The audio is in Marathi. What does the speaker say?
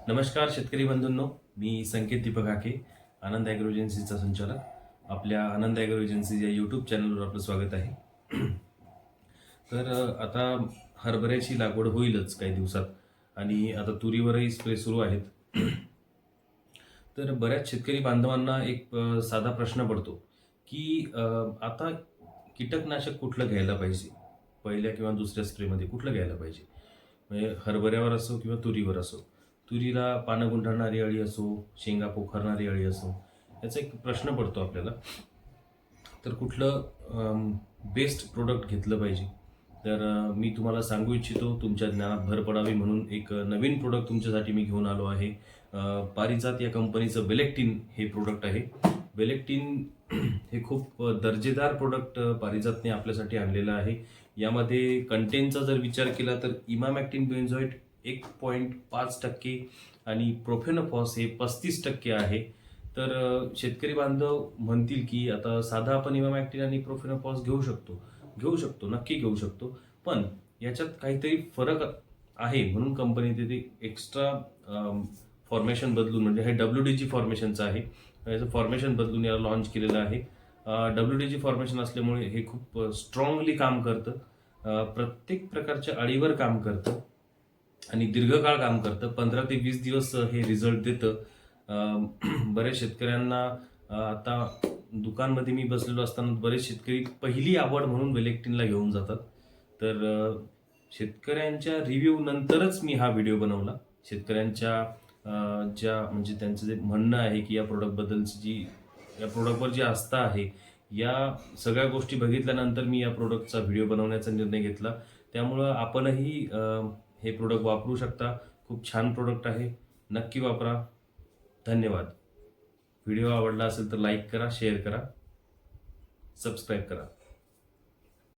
नमस्कार शेतकरी बंधूंनो, मी संकेत दीपक हाके, आनंद ॲग्रो एजन्सीचा संचालक. आपल्या आनंद ॲग्रो एजन्सी या यूट्यूब चॅनलवर आपलं स्वागत आहे. तर आता हरभऱ्याची लागवड होईलच काही दिवसात आणि आता तुरीवरही स्प्रे सुरू आहेत. तर बऱ्याच शेतकरी बांधवांना एक साधा प्रश्न पडतो की आता कीटकनाशक कुठलं घ्यायला पाहिजे, पहिल्या किंवा दुसऱ्या स्प्रेमध्ये कुठलं घ्यायला पाहिजे. म्हणजे हरभऱ्यावर असो किंवा तुरीवर असो, तुरीला पानं गुंडाळणारी अळी असो, शेंगा पोखरणारी अळी असो, याचा एक प्रश्न पडतो आपल्याला. तर कुठलं बेस्ट प्रोडक्ट घेतलं पाहिजे. तर मी तुम्हाला सांगू इच्छितो, तुमच्या ज्ञानात भर पडावी म्हणून एक नवीन प्रोडक्ट तुमच्यासाठी मी घेऊन आलो आहे. पारिजात या कंपनीचं बेलेक्टिन हे प्रोडक्ट आहे. बेलेक्टिन हे खूप दर्जेदार प्रोडक्ट पारिजातने आपल्यासाठी आणलेलं आहे. यामध्ये कंटेनचा जर विचार केला तर इमामॅक्टिन बेन्झोएट 1.5% आणि प्रोफेनोफॉस हे 35% आहे. तर शेतकरी बांधव म्हणतील की आता साधा आपण इमामॅक्टिन आणि प्रोफेनोफॉस घेऊ शकतो, नक्की घेऊ शकतो. पण याच्यात काहीतरी फरक आहे म्हणून कंपनी तिथे एक्स्ट्रा फॉर्मेशन बदलून, म्हणजे हे WDG फॉर्मेशनचं आहे, याचं फॉर्मेशन बदलून याला लॉन्च केलेलं आहे. WDG फॉर्मेशन असल्यामुळे हे खूप स्ट्रॉंगली काम करतं, प्रत्येक प्रकारच्या अळीवर काम करतं आणि दीर्घकाळ काम करतं. 15 ते 20 दिवस हे रिझल्ट देतं. बऱ्याच शेतकऱ्यांना आता दुकानमध्ये मी बसलेलो असताना बरेच शेतकरी पहिली आवड म्हणून बेलेक्टिनला घेऊन जातात. तर शेतकऱ्यांच्या रिव्ह्यू नंतरच मी हा व्हिडिओ बनवला. शेतकऱ्यांच्या ज्या म्हणजे त्यांचं जे म्हणणं आहे की या प्रोडक्टवर जी आस्था आहे, या सगळ्या गोष्टी बघितल्यानंतर मी या प्रोडक्टचा व्हिडिओ बनवण्याचा निर्णय घेतला. त्यामुळं आपणही हे प्रोडक्ट वापरू शकता. खूप छान प्रोडक्ट आहे, नक्की वापरा. धन्यवाद. व्हिडिओ आवडला असेल तर लाईक करा, शेअर करा, सबस्क्राईब करा.